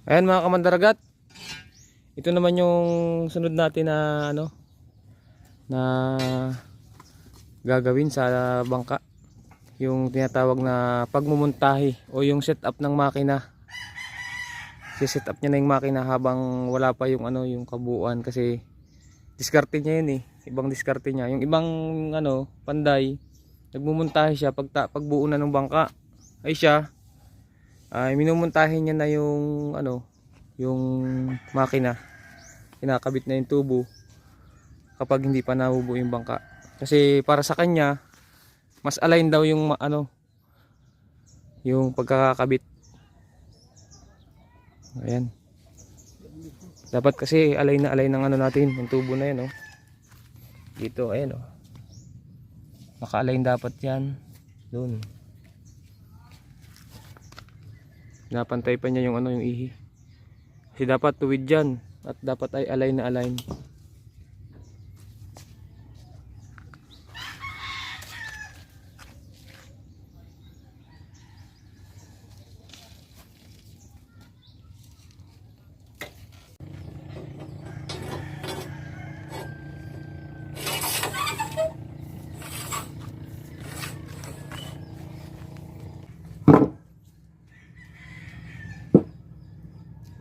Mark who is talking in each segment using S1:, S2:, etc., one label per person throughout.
S1: Ayan mga kamandaragat, ito naman yung sunod natin na na gagawin sa bangka. Yung tinatawag na pagmumuntahi o yung setup ng makina. Si-set up niya na yung makina habang wala pa yung yung kabuuan, kasi diskarte niya yun eh. Ibang diskarte niya. Yung ibang panday, nagmumuntahi siya pagbuo na ng bangka. Ay siya ay minumuntahin niya na yung yung makina. Kinakabit na yung tubo kapag hindi pa nabubuo yung bangka. Kasi para sa kanya, mas align daw yung yung pagkakabit. Ayan. Dapat kasi align na align ng natin, yung tubo na yan Dito, ayan naka-align dapat yan doon. Napantay pa niya yung yung ihi. Kasi dapat tuwid yan at dapat ay align na align.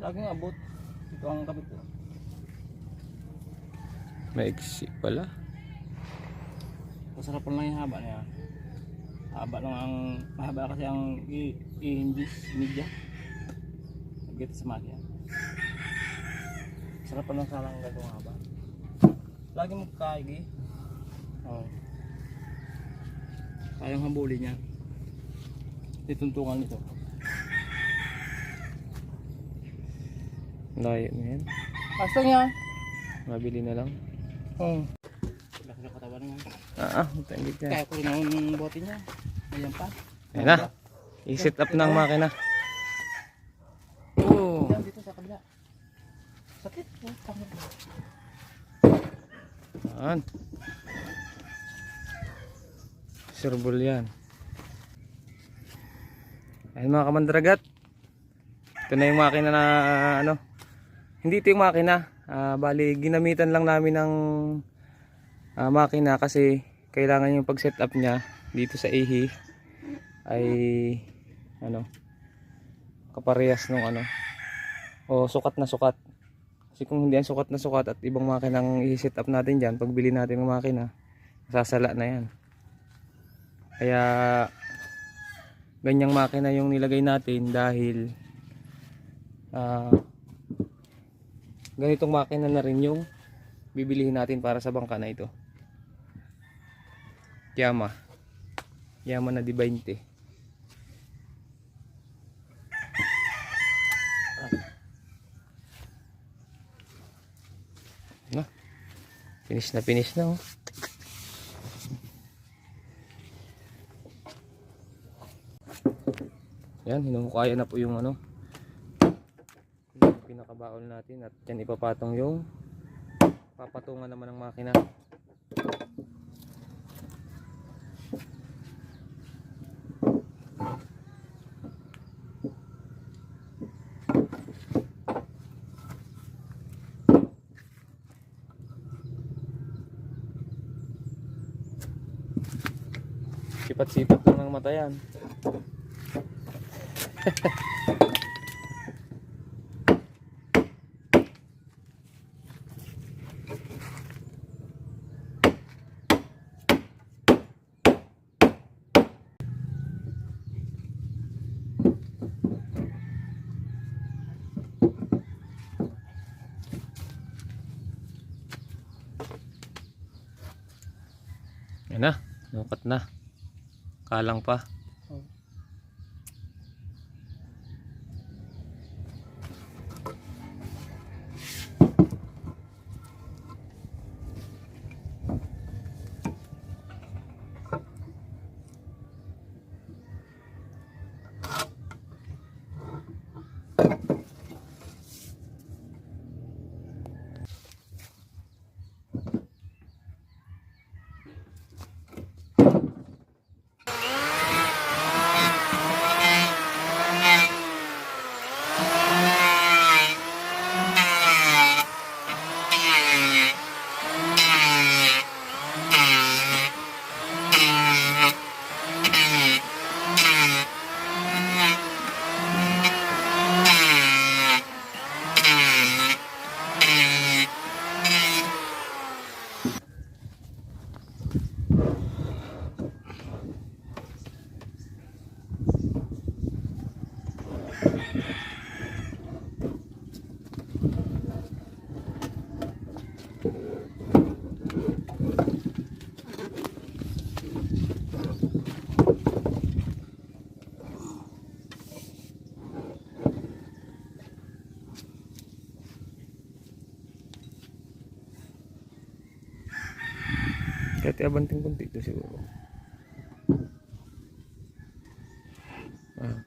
S2: Laging abot. Ito ang kabit ko.
S1: Maiksi pala.
S2: Masarap lang yung haba niya. Haba lang ang mahaba kasi ang i-hinges media. Nagkita sa makina. Sarap lang sa lang ganitong haba. Lagi mo kaigi. Oh. Kayang hambuli niya. Tituntungan nito.
S1: Layo na yan.
S2: Basta niya.
S1: Mabili na lang.
S2: Laki na katawan niya.
S1: Tangit niya.
S2: Kaya ko rin ang bote niya. Ayan pa.
S1: Ayan na. I-set up ng makina.
S2: Yan dito sa kabila. Sakit.
S1: Ayan. Sirbol yan. Ayan mga kamandaragat. Ito na yung makina na hindi ito yung makina. Bali ginamitan lang namin ng makina kasi kailangan yung pag set up niya dito sa ihi ay kaparehas nung o sukat na sukat. Kasi kung hindi yan sukat na sukat at ibang makinang i-set up natin dyan, pagbili natin ng makina, masasala na yan. Kaya ganyang makina yung nilagay natin dahil ganitong makina na rin yung bibilihin natin para sa bangka na ito. Yamaha na D20. Finish na Yan, hinukaya na po yung pinakabaon natin at dyan ipapatong yung papatungan naman ng makina. Sipat-sipat lang ng mata yan. Yan na, nukat na. Kalang pa. Kahit abanting kunti ito siguro. Ah.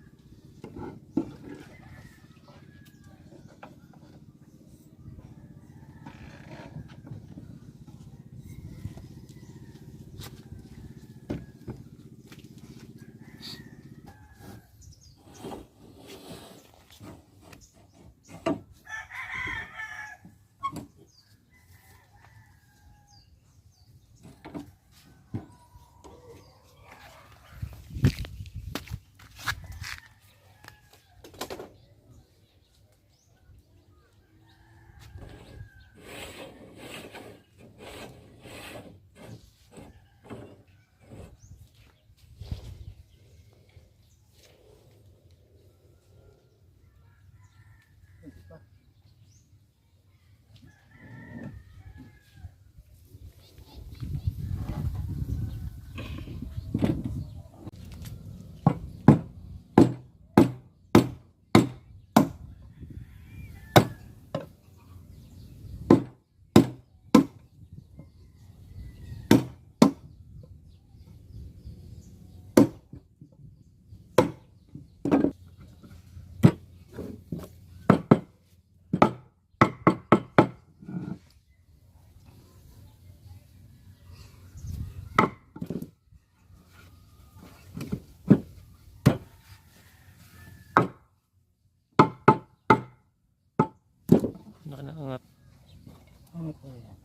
S1: Nakaangat.
S2: Ano po yan?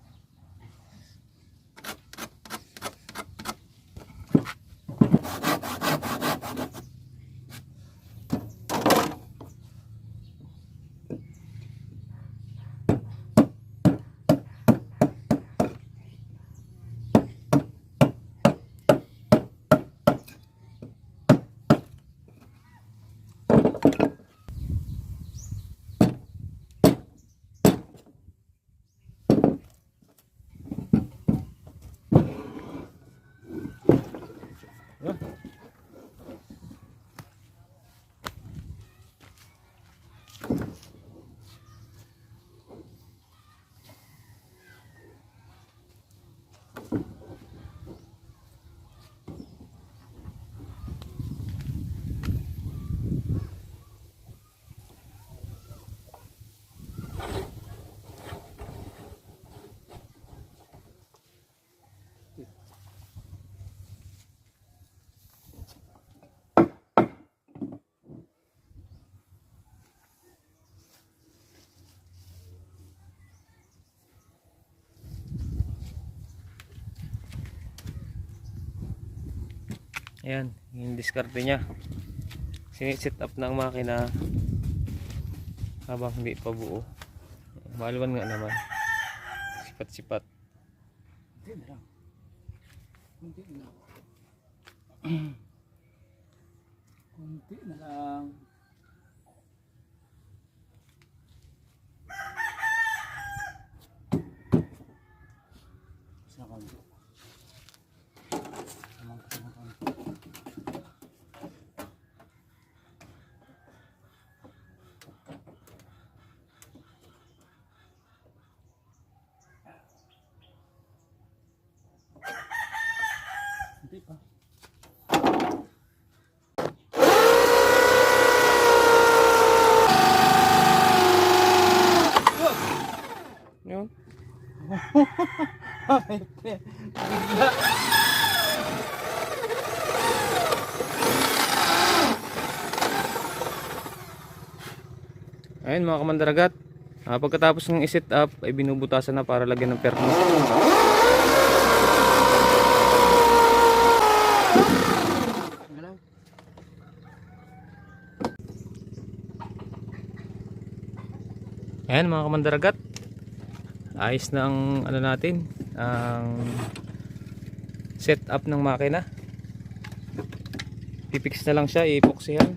S1: Ayan, yung diskarte niya. Siniset up ng makina habang hindi pa buo. Maluwan nga naman. Sipat-sipat.
S2: Kunti na lang. Kunti na lang. Kunti na lang. Isa konti. Tamang konti. Kunti pa.
S1: Yun. Ayun mga kamandaragat. Pagkatapos ng i-set up ay binubutasan na para lagyan ng perno. Ayan mga kamandaragat. Ayos na ang ano natin, ang set up ng makina. Pipix na lang siya, ipoksihan.